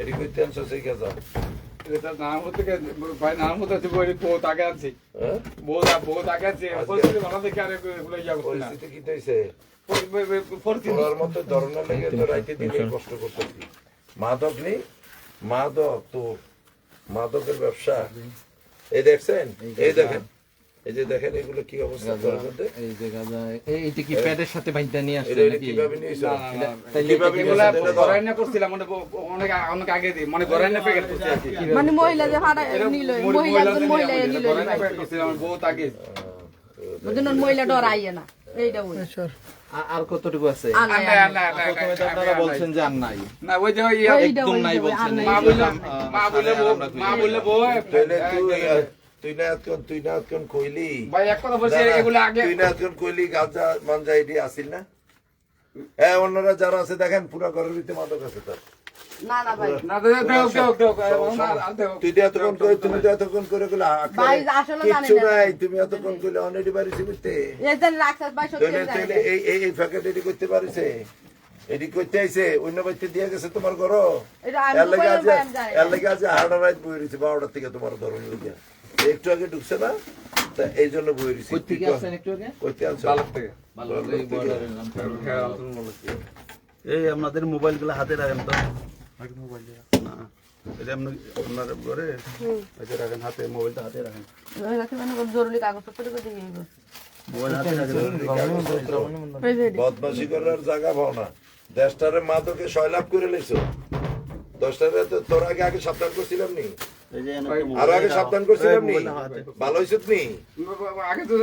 এটি কইতে আনছো সেই কাজা এটা নাম হতে ভাই নাম হতে বই বহুত আগে আনছি হ্যাঁ বহুত আগে আনছি পরিস্থিতি ভালো দেখে আর এগুলো ইয়া করছি না পরিস্থিতি কি হইছে পরিস্থিতি পড়ার মতো ধরনের লেগে তো রাইতে দিনে কষ্ট করতেছি মাদক নেই মাদক তো মাদকের ব্যবসা এই দেখছেন এই দেখেন এই যে দেখেন এগুলো কি অবস্থা করে মধ্যে এই যে গাঁজা এইটা কি প্যাডের সাথে বাইন্ধা নিয়ে আসছে এটা নাকি কিভাবে নিয়েছো তাইলে কিভাবে এগুলা নিয়েছো গরাইনা করছিলাম অনেক অনেক আগে দিই মানে গরাইনা প্যাকেট করছি আর কি মানে মহিলা যে ভাড়া নিল মহিলা একজন মহিলা নিল গরাইনা প্যাকেট করছিলাম বহুত আগে বুঝুন মহিলা ডরাইয়ে না এইটা ওই আর কতটুকু আছে আল্লাহ প্রথমে তো আপনারা বলছেন যে আর নাই না ওই যে একদম নাই বলছেন মা বললে বউ তাহলে তুই না কোন কইলি ভাই এক কথা বলছি এগুলো আগে তুই না কোন কইলি গাঁজা মানজা এডি আসিল না হ্যাঁ অন্যরা যারা আছে দেখেন পুরো ঘরের ভিতরে মাদক আছে তার না না ভাই না দেও তুই এতক্ষণ করে তুমি তো এতক্ষণ করে গেলে ভাই আসলে জানি কিচ্ছু না নাই তুমি এতক্ষণ করলে অনেকটি বাড়ি চিবিতে এদের রাখছাস ভাই সত্যি তাহলে এই প্যাকেট এটি করতে পারিছে এটি করতে আইছে অন্য বাড়িতে দিয়ে গেছে তোমার ঘর এটা আমি এর লাগে কইলাম আছে ভাই আমি জানি এর লাগে আছে হার্ডার রাইট বই রয়েছে 12টার থেকে তোমার ধরন লিখে একটু আগে ঢুকছে না তা এই জন্য বই রয়েছে কই থেকে আসছেন একটু আগে করতে আনছো বালক থেকে ভালো এই বর্ডারের নাম এই আপনাদের মোবাইলগুলো হাতে রাখেন তো না এটা আপনার ঘরে হাতে রাখেন হাতে মোবাইলটা হাতে রাখেন ওই রাখি মানে জরুরি কাগজপত্র করে দিয়ে গেল মোবাইল হাতে রাখেন বদমাশি করার জায়গা পাও না দেশটারে মাদকে সয়লাভ করে লেছো 10টারে তো তোর আগে সাবধান করছিলাম নি এই যে আর আগে সাবধান করছিলাম নি ভালো হইছত নি আগে তো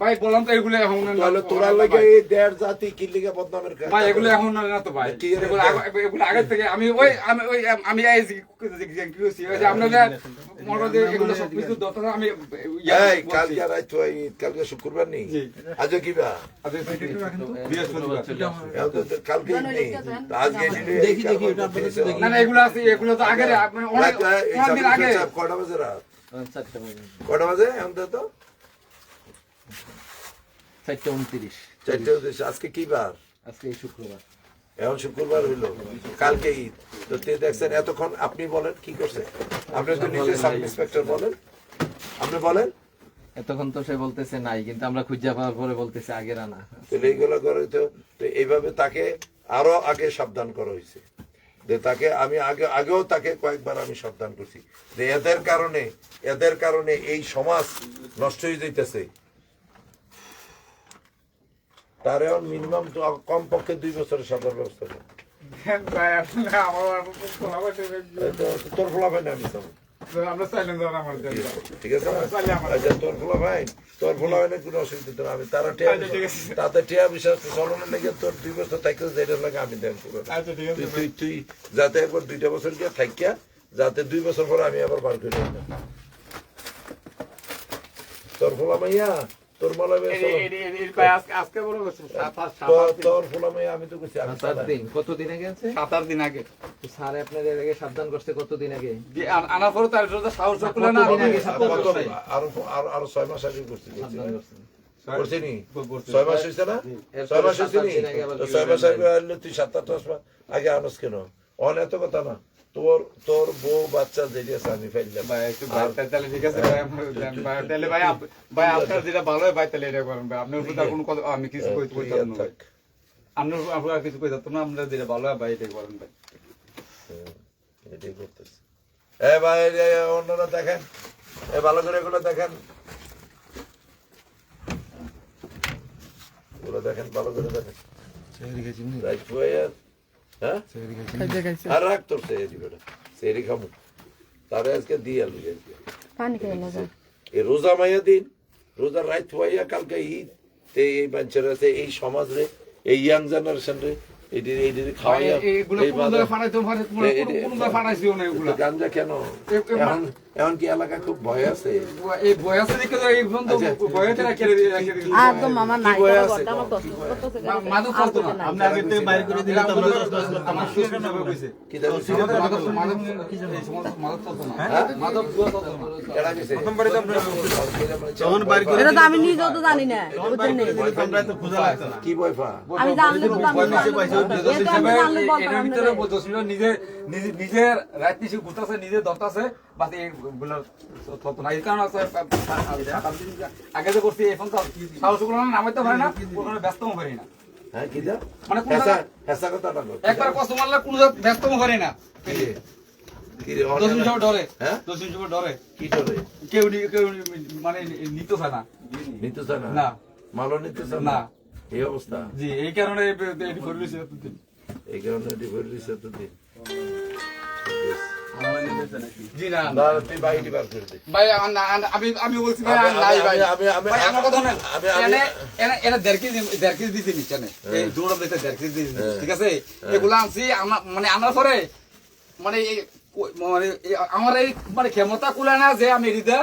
ভাই বললাম তো এগুলো এখন তাহলে তোরা লাগে এই দেড় জাতি কি লিগে বদনামের ভাই এগুলো এখন না তো ভাই এগুলো আগে থেকে আমি আমি আপনাদের মনে যে এগুলো সব কিছু দরকার আমি এই কালকে রাত হই কালকে শুক্রবার নি আজ কি বা কালকে নেই আজকে দেখি ওটা আপনাদের তো দেখি না না এগুলো আছে এগুলো তো আগে অনেক দিন আগে কটা বাজে রাত 4টা বাজে কটা বাজে এখন তো 4:29 চারটে উদ্দেশ্য আজকে কি বার আজকে এই শুক্রবার এখন শুক্রবার হইলো কালকে ঈদ তো তে দেখছেন এতক্ষণ আপনি বলেন কি করছে আপনি তো নিজে সাব ইন্সপেক্টর বলেন আপনি বলেন এতক্ষণ তো সে বলতেছে নাই কিন্তু আমরা খুঁজে পাওয়ার পরে বলতেছে আগের আনা তাহলে এইগুলো করে তো এইভাবে তাকে আরো আগে সাবধান করা হয়েছে যে তাকে আমি আগেও তাকে কয়েকবার আমি সাবধান করছি যে এদের কারণে এই সমাজ নষ্ট হয়ে যাইতেছে তার এখন মিনিমাম কমপক্ষে 2 বছরের সাজার ব্যবস্থা করে তোর ফলাফল আমি চাবো আমরা চাইলেন আমার ঠিক আছে আচ্ছা তোর ফলাফলের কোনো অসুবিধা নেই আমি তারা তাতে টিয়া বিশ্বাস চলনের লেগে তোর 2 বছর থাকলে যেটা লাগে আমি দেন পুরো তুই যাতে একবার 2টা বছর গিয়ে থাকিয়া যাতে 2 বছর পরে আমি আবার বার করে দিই তোর ফলা মাইয়া তোর মালা আজকে বড় তোর ফলা মাইয়া আমি তো কইছি আমি 7 দিন কতদিন আগে আছে 7-8 দিন আগে স্যার আপনাদের আগে সাবধান করতে কতদিন আগে আনার পরে তার সাহস করলে না আরো 6 মাস আগে করছি সাবধান করছেন করছিনি 6 মাস হইছে না 6 মাস হইছে নি 6 মাস আগে আনলে তুই 7-8 মাস আগে আনস কেন অন এত কথা না তোর বউ বাচ্চা যেটা আছে আমি ফেললাম ভাই একটু তাহলে ঠিক আছে ভাই তাহলে ভাই আপনার যেটা ভালো হয় ভাই তাহলে এটা করেন ভাই আপনার উপর কোনো কথা আমি কিছু কইতাম না আপনার কিছু কইতাম না আমরা যেটা ভালো হয় ভাই এটাই করেন ভাই এটাই করতেছি ভাই অন্যরা দেখেন ভালো করে এগুলো দেখেন এগুলো দেখেন ভালো করে দেখেন হ্যাঁ আর রাখ তোর সেরি খামু তারে আজকে দিয়ে আলু পানি খেয়ে না এই রোজা মাইয়া দিন রোজা রাত হইয়া কালকে ঈদ এই বাঞ্চার আছে এই সমাজ রে এই ইয়াং জেনারেশন রে এইটি খাওয়াইয়া গাঞ্জা কেন এখন কি এলাকা খুব ভয় আছে? এই বয়সে দেখে তো এই বন্ধু বয়সে রাখে একদম আমার নাই বই করা আছে? ঘরটা আমার কষ্ট করতেছে মাদক চলতো না আপনি আগে থেকে বাইরে করে দিলে তো আমরা আমার সুস্থ ভাবে কইছে কি দেখছি? মাদক মাদক চলতো না মাদক জুয়া চলতো না এরা গেছে? যখন বাইরে করে এটা তো আমি নিজেও তো জানি না বুঝছেন নি? আমরা তো খোঁজা লাগতো না। কি ভয় পা? আমি জানলে তো জানলে বলতাম নিজের রাত নিশি ঘুরতেছে নিজের দরতাছে বাস এইগুলো চলতো না এই কারণে আগে যে করছি এখন তো সাহস গুলো নামাইতে পারে না কোনো ব্যস্ত পারি না হ্যাঁ কি দা? মানে কোন হেসা কথা না একবার কষ্ট মারলে কোনো ব্যস্ত পারি না কি রে? 10 মিনিট ডরে হ্যাঁ? 10 মিনিট ডরে কি করে? কেউ মানে নিতে চায় না নিতে চায় না। না? মালও নিতে চায় না। না? এই অবস্থা? জি এই কারণে এটি করে লইছি এই কারণে ডিভোর্স এতদিন। জি না না, তুই বাইরে বার করে দে। ভাই আমি বলছি ভাই নাই ভাই ভাই আমার কথা শুনেন এনে দেড় কেজি দিতে নিচ্ছে না এই দৌড়া দিতে দেড় কেজি দিতে ঠিক আছে এগুলো আনছি মানে আনার পরে মানে মানে আমার এই মানে ক্ষমতা কুলা না যে আমি এদিকে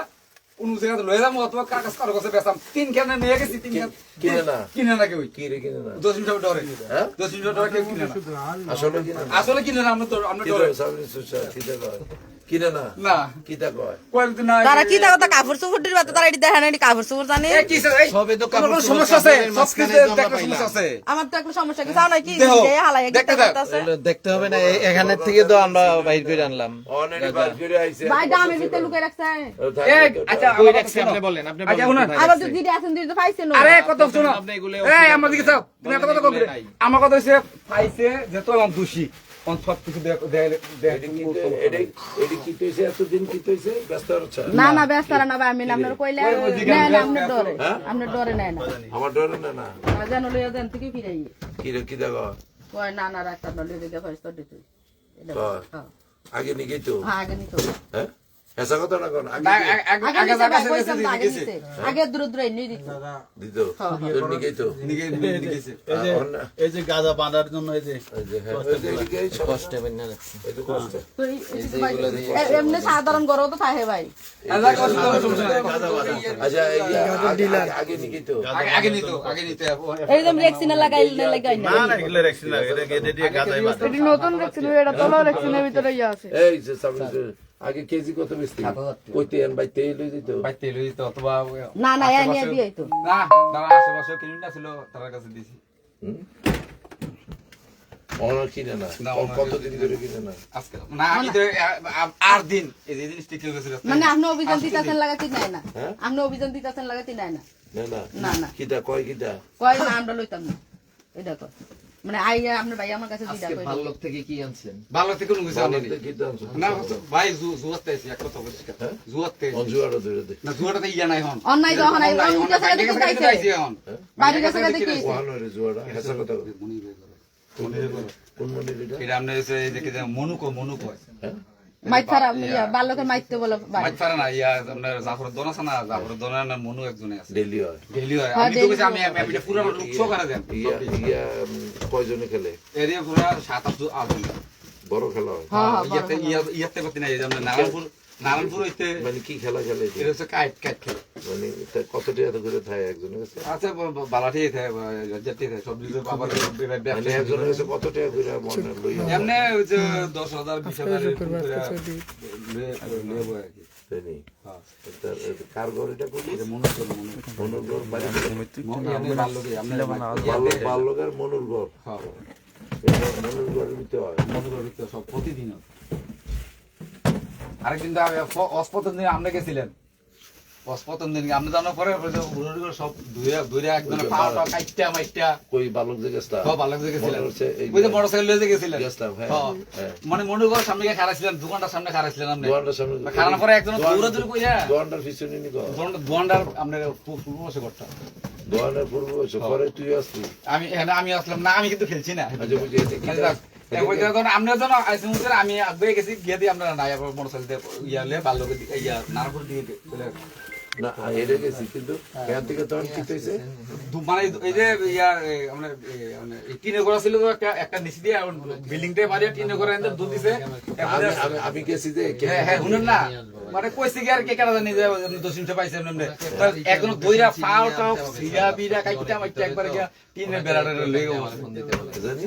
কোন জায়গাতে লয়ে যাবো অথবা কাগজ কারো কাছে বেচাম 3 খানে নিয়ে গেছি 3 খান কিনে না কেউ কি রে কিনে না? 10 মিনিট ডরে হ্যাঁ? 10 মিনিট ডরে কেউ কিনে না আসলে কিনে না? আসলে কিনে না আমরা কি ডরে রে, সামনে সুসা, কিতা কয়? কিনে না? না কিতা কয়? কয়েকদিন না তারা কি কথা কাপড় চোপড় দিবা তো তারা এটি দেখে না এটি কাপড় চোপড় জানে সবে তো সমস্যা আছে সব কিছু একটা সমস্যা আছে আমার তো একটা সমস্যা কি জানো কি দেখো, যে হালাই দেখতে একটা থাক। কথা আছে দেখতে হবে না এখানের থেকে তো আমরা বাইর করে আনলাম। অলরেডি বার করে আইছে। ভাই দামের ভিতরে লুকাই রাখছে ও থাকে এই তো। আচ্ছা কই আমার রাখছি আপনি বলেন, আপনি আচ্ছা, বলেন। শুনুন। আবার যদি দিদি আছেন দিদি তো পাইছেন আরে কত শোনো আপনি এগুলো এই আমার দিকে চাও তুমি এত কথা কম করে। আমার কথা হইছে পাইছে যে তো আমার দোষী কোন সব কিছু এডি কি কইছে এতদিন কি কইছে? ব্যস্ত হচ্ছে? না না ব্যস্ত না ভাই আমি আপনার কইলে না না আপনার ডরে হ্যাঁ? আপনার ডরে নাই না আমার ডর না না। জানো লইয়া দেন থেকে ফিরাই কি রে কি দেখো? কয় না না রাখতাম না লইয়া দেখে ফাইস তো দিতে কয়? আগে নিকে তো। হ্যাঁ আগে নিতো হ্যাঁ? হেসা কথা না কোন? আগে আগে নিতে ভাই কইতাম তো আগে নিতে আগে দূর দূর নিয়ে দিত দিত। তোর নিকে তো। এই যে গাঁজা বাঁধার জন্য এই যে এই যে হ্যাঁ, ওই যে এদিকে এই সব কষ্টে বন্যা রাখছি। এই তো কষ্ট। তো এমনি সাধারণ গরও তো থাকে ভাই আচ্ছা এই আগে নিকে তো। আগে নিতে এই যে রেক্সিনা লাগাই লাগাই না না না এগুলো রাখছি না এটা দিয়ে গাঁজাই বাঁধে এটি নতুন রেক্সিনা এটা তলো রেক্সিনের ভিতরে ইয়া আছে এই যে সামনে যে আগে কেজি কত বেশি? কইতে আন ভাই তেল লই দিত। বাইতে লই তো অথবা না না এ নিয়ে দিই তো না দাদা আশেপাশে কিনুন না ছিল তার কাছে দিছি অনার কিনে না। না, কতদিন ধরে কিনে না? আজকে না আমি তো আর দিন এই যে জিনিস ঠিক হয়ে গেছিল মানে আপনি অভিযান দিতেছেন লাগাতে নাই না হ্যাঁ? আপনি অভিযান দিতেছেন লাগাতে নাই না না না না না কিটা কয় কিটা? কয় না আমরা লইতাম না এটা কয় মানে আই আপনার ভাই আমার কাছে দিদা আজকে কই ভালো থেকে কি আনছেন? ভালো থেকে কোনো কিছু আনি ভালো কিটা আনছো? না ভাই জুয়াতে আছে এক কথা বলছি জুয়াতে অঞ্জুয়াটা ধরে দে। না জুয়াটা ইয়া নাই হন অন্যায় যখন আই অন্য কাছে দেখতে চাইছে হন বাড়ির কাছে দেখতে ওয়ান রে জুয়াটা হেসা কথা কয়। কোন মনে এটা? এটা আমরা এসে দেখে যে মনু কয় হ্যাঁ? মাইত ছাড়া বাল্যকের মাইতে বলে ভাই মাছ পারে না ইয়া আপনার জাফর দোন আছে না জাফর দোনের না মনু একজনে আছে ডেইলি হয়। ডেইলি হয় হ্যাঁ, আমি তো daily কইছি আমি আমি এটা পুরো লোক শো করে দেন ইয়া কয়জনে খেলে? এরিয়া পুরো 7-8 আজন বড় খেলা হয়? হ্যাঁ হ্যাঁ ইয়াতে ইয়াতে করতে নাই আমরা নারায়ণপুর হইতে মানে কি খেলা খেলে এটা? এটা হচ্ছে কাইট খেলে মানে কত টাকা করে থাকে একজনের কাছে? আচ্ছা বালাটি থাকে রাজ্যাটি থাকে সব কিছু আবার মানে একজনের কাছে কত টাকা করে মনে লইয়া? এমনি ওই যে 10,000 20,000 লেবো আর কি তাই নি? হ্যাঁ কার ঘর এটা করলি? মনু মনুর ঘর বাড়ি? এমনি ভালো কি আপনি বাল্যকের মনুর ঘর। হ্যাঁ এটা মনুর ঘরের ভিতরে হয়। মনু করতে সব প্রতিদিন আরেকদিন তো অস্পতন দিন আপনি গেছিলেন অস্পতন দিন আপনি জানার পরে সব ধুইরা একদম পাওয়া কাইটা মাইটা কই বালক যে গেছতা? সব ভালো যে গেছিলেন মনে হচ্ছে এই ওই যে মোটরসাইকেল লয়ে গেছিলেন গেছতাম, হ্যাঁ, হ্যাঁ। হ্যাঁ। মানে মনুর ঘর সামনে গিয়ে খারাইছিলেন দোকানটার সামনে খারাইছিলেন আপনি দোকানটার সামনে খারানোর পরে একজন দৌড়ে দৌড়ে কইরা দোকানটার পিছনে নি কর। দোকানটার আপনার পূর্ব বসে করতাম দোকানের পূর্ব বছর পরে তুই আসলি। আমি আসলাম না আমি কিন্তু খেলছি না আচ্ছা বুঝি এটা কি? আপনার জন্য আমি আগে গেছি গিয়ে দিয়ে আমরা নাই মোটরসাইকেল দিয়ে ইয়ালে ভালো ইয়া নারপুর দিয়ে না হেরে গেছি কিন্তু এখান থেকে তখন কি হয়েছে মানে এই যে ইয়ার মানে টিনে করা ছিল তো একটা নিচে দিয়ে বিল্ডিংটা বাড়িয়ে টিনে করে এনে দুধ দিছে আমি গেছি যে হ্যাঁ শুনুন না মানে কইছে কি আর কে কেন জানি যে দোষিনটা পাইছে এমনি এখন দইরা ফাও টাও সিরা বিরা কাইটা মাইটা একবার গিয়া টিনে বেড়াটা লইও জানি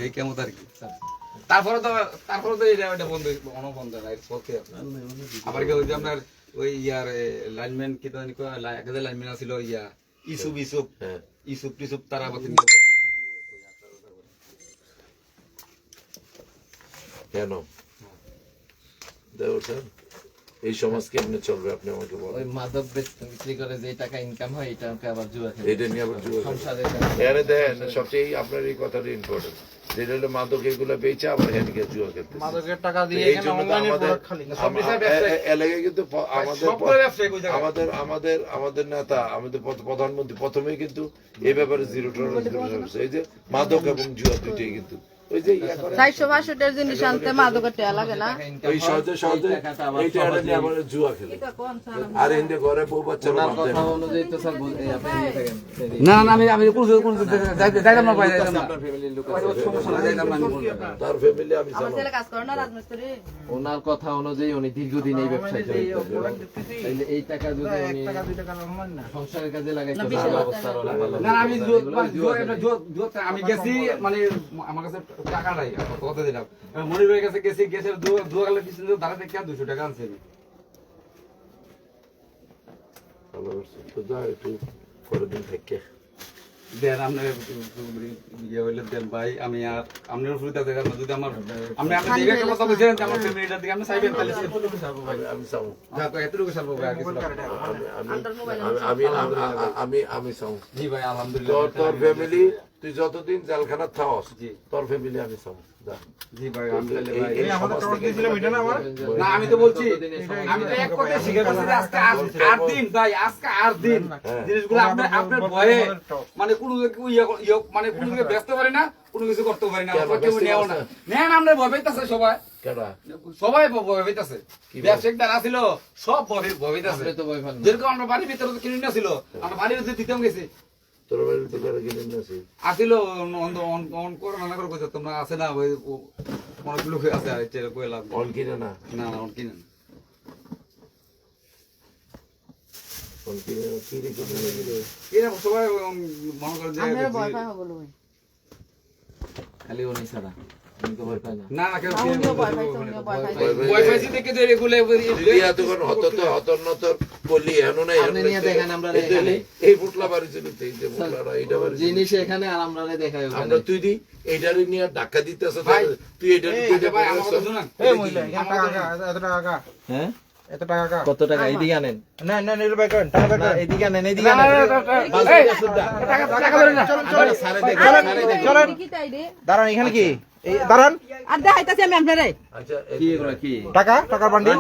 এই কেমন আর কি তারপরে তো এটা বন্ধ বন্ধ নাই চলতে আবার কি ওই যে আপনার ওই ইয়ার লাইনম্যান কি জানি একটা লাইনম্যান ছিল ইয়া ইসুপ তারা বাতিল কেন দেওর স্যার এই সমাজ কেমনে চলবে আপনি আমাকে ওই বলেন মাদক বিক্রি করে যে টাকা ইনকাম হয় এটাকে আবার জুয়া খেলে এটা নিয়ে আবার জুয়া খেলে। সংসারের এখানে দেখেন সবচেয়ে আপনার এই কথাটা ইম্পর্টেন্ট যেটা হলো মাদক এগুলো বেচে আবার এখানে গিয়ে জুয়া খেলতে মাদকের টাকা দিয়ে এই এখানে জন্য তো অনলাইনে আমাদের প্রোডাক্ট খালি এলাকায় কিন্তু আমাদের নেতা আমাদের প্রধানমন্ত্রী প্রথমেই কিন্তু এই ব্যাপারে জিরো টলারেন্স এই যে মাদক এবং জুয়া দুইটাই কিন্তু ওই যে 462 জিনিস আনতে মাদকের টাকা লাগে না ওই সহজে এই টাকাটা নিয়ে আবার জুয়া খেলে আর এনে ঘরে বউ বাচ্চারা ওনার ভাবতে কথা অনুযায়ী তো স্যার আপনি নিয়ে থাকেন না আমি কোন যাইতাম না পাই যাইতাম না আপনার ফ্যামিলির লোক সমস্যা না যাইতাম না তার ফ্যামিলি আমি আমার জানো ছেলে কাজ করে না রাজমিস্ত্রি ওনার কথা অনুযায়ী উনি দীর্ঘদিন এই ব্যবসায় জড়িত তাইলে এই টাকা যদি উনি সংসারের কাজে লাগাই তো ভালো অবস্থা হলো ভালো না আমি আমি গেছি মানে আমার কাছে টাকা নাই কথা দিলাম মনিরের কাছে গেছি গেছে দুয়ালে পিছনে দাঁড়া দেখে 200 টাকা আনছে ভালো তো যা একটু করে দিন থেকে দেন আপনি ইয়ে হইলে দেন ভাই আমি আর আপনার সুবিধা দেখা না যদি আমার আপনি আপনি দিকে কথা বলছেন যে আমার ফ্যামিলিটার দিকে আপনি চাইবেন তাহলে আমি চাও যা তো এতটুকু সারবো ভাই আর কিছু না। আমি চাও জি ভাই আলহামদুলিল্লাহ তোর ফ্যামিলি তুই যতদিন জেলখানা থাকস তোর ফ্যামিলি আমি চাও যা জি ভাই আমি তাহলে ভাই এই সমাজ থেকে না আমি তো বলছি আমি তো এক কথা শিখে বলছি যে আজকে 8 দিন ভাই আজকে 8 দিন জিনিসগুলো আপনার ভয়ে মানে কোনো মানে কোনো কিছু ব্যস্ত পারে না কোনো কিছু করতে পারে না আমরা কেউ নেও না নেন আমরা ভয় পাইতাছে সবাই কেডা সবাই ভয় পাইতাছে ব্যবসায়িক দ্বারা ছিল সব ভয় পাইতাছে আপনি তো ভয় পান না। যেরকম আমরা বাড়ির ভিতরে তো কিনে ছিল আমরা বাড়ির ভিতরে দিতাম গেছি তোর বাড়িতে করে কিনে নিয়েছি আসিল অন করে না করে কইছো তোমরা আছে না ওই অনেক লোক আছে আর চেয়ে কইলাম অন কিনে না না অন কিনে না অন কিনে কি রে কিনে এরা সবাই মনে করে যে আমরা ভয় পাই হবো লই খালি উনি ছাড়া আমি তো ভয় পাই না না না কেউ উনিও ভয় পাইছে উনিও ভয় পাইছে ওয়াইফাই থেকে যে এগুলো দিয়া তো কোন হতন নতর বলি এনো নাই আপনি নিয়ে দেখেন আমরা এখানে এই ফুটলা বাড়ি ছিল এই যে ফুটলাটা এইটা বাড়ি ছিল। জিনিস এখানে আর আমরা দেখাই ওখানে আমরা তুই দি এইটারে নিয়ে ধাক্কা দিতেছ ভাই, তুই এইটা ভাই আমার কথা শুনুন এই মহিলা এখানে এত টাকা হ্যাঁ এত টাকা কত টাকা এদিকে আনেন না না নিরু ভাই করেন টাকা না এদিকে আনেন এদিকে আনেন টাকা ধরে না সারে দেখেন চলেন কি তাই রে দাঁড়ান এখানে কি এই দাঁড়ান আর দেখাইতাছি আমি আপনারে আচ্ছা কি এগুলো কি টাকার বান্ডিল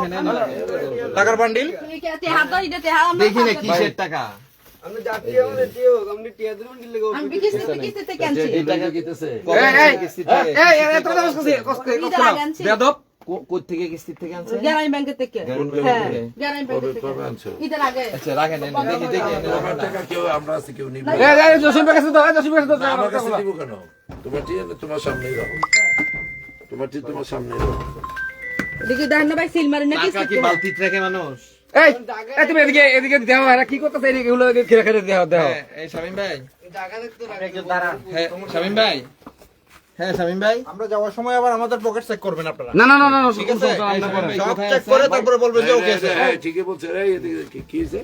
টাকার বান্ডিল তুমি কি তে হাত ধরে দে হাত আমরা দেখি না কিসের টাকা আমি বিকিস্তে ক্যান্সি এই টাকা কিতেছে এত কথা কইছে বেয়াদব কোথা থেকে কিস্তি থেকে আনছে গ্রামীণ ব্যাংকের থেকে হ্যাঁ গ্রামীণ ব্যাংকের থেকে কবে আনছো ঈদের আগে আচ্ছা রাখেন দেখি দেখি আমার টাকা কেউ আমরা আছে কেউ নিব জসিম কাছে তো জসিম কাছে তো আমার কাছে দিব কেন তোমার ঠিক আছে তোমার সামনেই রাখো তোমার ঠিক তোমার সামনেই রাখো দেখি দেখেন না ভাই সিল মারি না টাকা কি বালতিতে রাখে মানুষ এই তুমি এদিকে দেও এরা কি করতেছে এগুলো খেলা খেলা দেও এই শামিম ভাই দাঁড়ান হ্যাঁ শামিম ভাই হ্যাঁ শামিম ভাই আমরা যাওয়ার সময় আবার আমাদের পকেট চেক করবেন আপনারা না ঠিক আছে সব চেক করে তারপরে বলবেন যে ওকে আছে ঠিকই বলছে রে এদিকে কি হইছে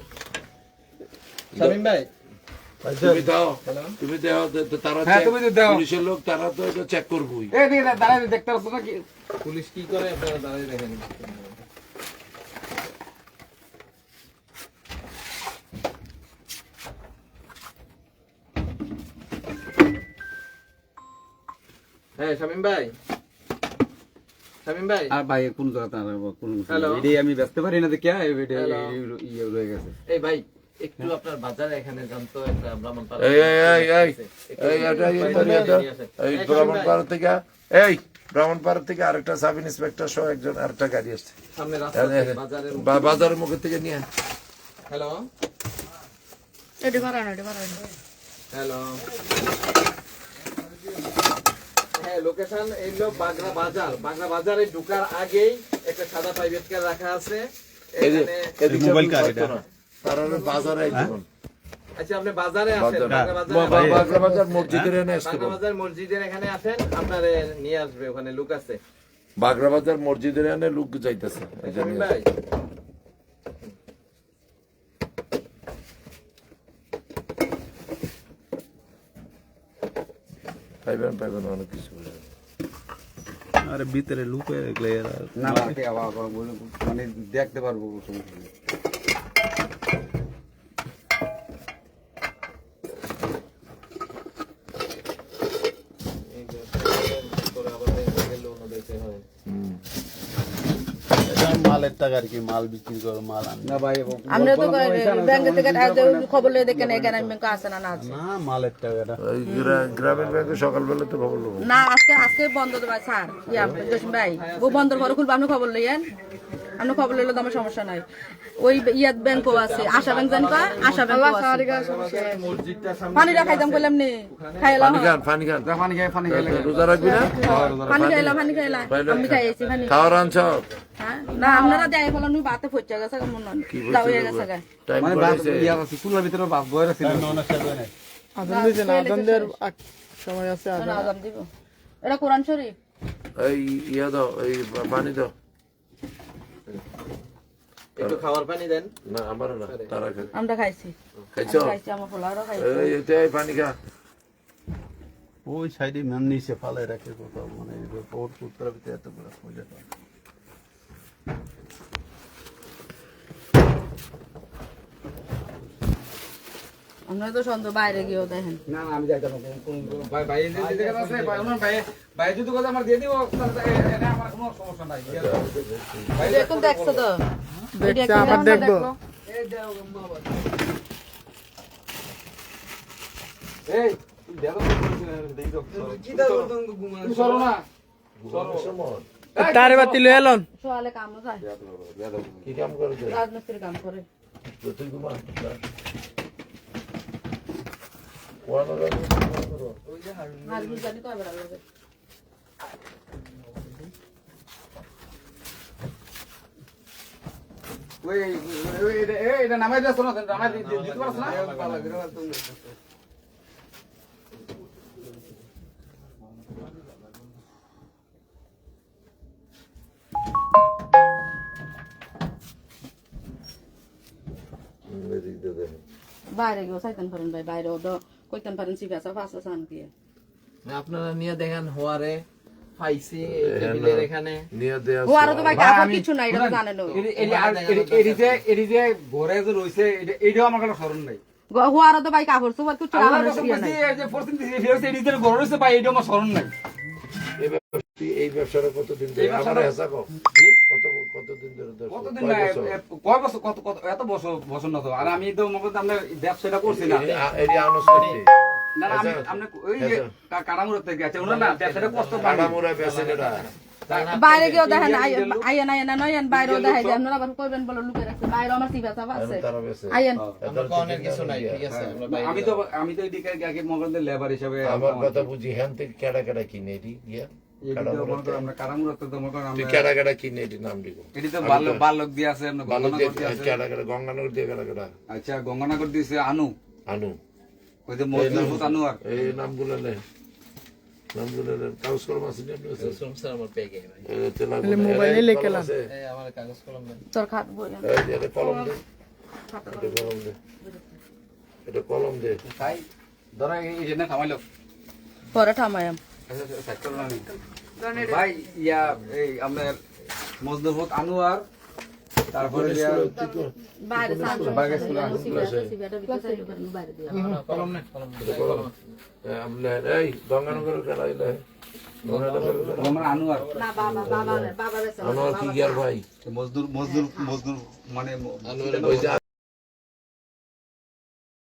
শামিম ভাই তুমি দাও তারা হ্যাঁ, তুমি দাও। পুলিশের লোক তারা তো এটা চেক করবই এদিকে দাঁড়ায় দেখতে পাচ্ছ না কি পুলিশ কি করে আপনারা দাঁড়িয়ে দেখেন হ্যাঁ শামিম ভাই শামিম ভাই আর ভাই কোন জায়গা কোন Hello? এটাই আমি ব্যস্ত পারি না দেখে Hello? ইয়ে রয়ে গেছে এই ভাই একটু আপনার বাজারে এখানে জানতো একটা ব্রাহ্মণপাড়া এই ব্রাহ্মণপাড়া থেকে ব্রাহ্মণপাড়া থেকে আরেকটা সাব ইন্সপেক্টর সহ একজন আরেকটা গাড়ি আসছে সামনে রাস্তা বাজারের বাজারের মুখের থেকে নিয়ে হ্যালো এটা বাড়ানো হ্যালো, হ্যাঁ লোকেশন এইলো বাগড়া বাজার। বাগড়া বাজারে ঢোকার আগেই একটা সাদা প্রাইভেট কার রাখা আছে এখানে। মোবাইল কার এটা? তারা বাজারে একজন আচ্ছা আপনি বাজারে আছেন, বাগড়া বাজার মসজিদের এনে আসতে বাগড়া বাজার মসজিদের এখানে আছেন, আপনার নিয়ে আসবে, ওখানে লোক আছে। বাগড়া বাজার মসজিদের এনে লোক যাইতেছে শামীম ভাই পাইবেন অনেক কিছু। আরে ভিতরে লুকে গেলে না বাকি আবার মানে দেখতে পারবো সমস্যা নেই। মালের টাকা আর কি, মাল বিক্রি করো, মাল আন না ভাই আমরা তো ব্যাংক থেকে খবর লয়ে দেখেন এখানে ব্যাংক আছে না আছে না, মালের টাকাটা ওই গ্রামীণ ব্যাংকে সকালবেলা তো খবর লোক না আজকে বন্ধ তো ভাই স্যার ইয়া জসিম ভাই ও বন্ধর পরে খুলবে আপনি খবর লইয়েন, আপনি খবর লইলে তো আমার সমস্যা নাই। ওই ইয়াদ ব্যাংকও আছে, আশা ব্যাংক জানি কয়, আশা ব্যাংকও আছে। পানিটা খাইতাম কইলাম নি খাইলাম, পানি খান পানি খাই রোজা রাখবি না? পানি খাইলাম আমি খাইছি পানি। খাওয়ার আনছ হ্যাঁ না আপনারা যাই বলেন নি বাতে পড়ছে গেছে মন নন দাও হয়ে গেছে গা টাইম মানে করেছে ইয়া আছে কুলার ভিতরে বাস বয়ে আছে। সময় আছে না আজান দিব এটা কোরআন শরীফ এই ইয়া দাও, এই পানি দাও। একটু খাবার পানি দেন। না আমার না, তারা খাই আমরা খাইছি খাইছো? খাইছি আমার পোলারও খাইছি। এই এটাই পানি খা। ওই সাইডে ম্যাম নিচে ফালে রাখে কোথাও, মানে ওর পুত্র ভিতরে এত বড় খোঁজে তো। আমরা তো সন্ধ্যা বাইরে গিয়েও দেখেন না না আমি যাইতাম না, ভাই ভাই যে জায়গা আছে ভাই ওনার ভাই ভাই যদি কথা আমার দিয়ে দিব এটা আমার কোনো সমস্যা নাই। ভাই দেখুন দেখছো তো দেখছে, আবার দেখবো। এই তুই দেখো দেই দাও কি দাও তুমি ঘুমানো সরো না তারে বাতি লয়ে এলন সোয়ালে কাম যায় কি কাম করেছে? রাজমিস্ত্রি কাম করে তুই ঘুমা। আর বুঝানি কয় বেড়া লাগে ওই এটা নামাই দাও না, নামাই দিতে পারছ না। বাইরে গিয়েও চাইতেন পারেন ভাই বাইরেও তো কইতেন পারেন সিফাসা ফাঁসা চান দিয়ে আপনারা নিয়ে দেখেন হওয়ারে পাইছি এই টেবিলের এখানে। নিয়ে দেয়া ও আরো তো ভাই কাপড় কিছু নাই এটা তো জানেন এটি যে ঘরে যে রয়েছে এটাও আমার কাছে স্মরণ নাই। হুয়ারও তো ভাই কাপড় চোপড় কিছু আমার রাখানোর কাছে ইয়ে নাই। এই যে পরদিন এটি যে ঘরে রয়েছে ভাই এটাও আমার স্মরণ নাই। এই ব্যবসাটা কতদিন ধরে? এই ব্যবসাটা- আমার হেসা কম। কতদিন ধরে ধরছো? কতদিন কয় না, বছর? কয় বছর কত কত এত বছর না তো। আর আমি তো মনে করতে আমরা ব্যবসাটা করছি না। এটি আনস করতে। না না, আমি আপনি ওই যে কারামুর থেকে আছে ওনার না ব্যবসাটা কষ্ট পানি। কাটামুরা বেচেন এটা। বাইরে গিয়েও দেখেন আইয়েন আইয়েন না নয়েন বাইরেও দেখাই যে আপনারা আবার কইবেন বলে লুকে রাখছে বাইরে আমার সিফাসা আছে তারা বেচে। আইয়েন আমরা অনেক কিছু নাই, ঠিক আছে আমরা বাইরে আমি তো এদিকে আগে মনে করেন লেবার হিসাবে আমার কথা বুঝি হ্যান থেকে কেডা কিনে এটি গিয়া আমরা কারামুর তো মনে করেন তুই আমরা কেডা কিনে এটি নাম দিব। এটি তো বাল্যক দিয়ে আছে, আমরা গঙ্গানগর দিয়ে আছে। কেডা গঙ্গানগর দিয়ে কেডা আচ্ছা গঙ্গানগর দিয়েছে আনু, আনু ওই যে মজদুর আনোয়ার। এই নামগুলো নে, নামগুলো নে। কাগজ কলম আছে না? স্যার আমার পেগে ভাই মোবাইলে লেখেলাম। এই আমার কাগজ কলম দেন। তোর খাট বই এটা কলম দে, এটা কলম দে, এটা কলম দে। তাই ধরো এই জন্য থামাইলো পরে থামায়াম ভাই ইয়া এই আপনার মজদুর আনোয়ার, তারপরে বাইরে বাইরে স্কুলে আছে। সিফাটা ভিতরে চাইতে পারেন বাইরে দিয়ে কলম নেন, কলম দেন। কলম এই গঙ্গানগর কেডা ইলে আমরা আনোয়ার না বাবা বাবা বেসা আমার কি গিয়ার ভাই মজদুর মানে ওই যে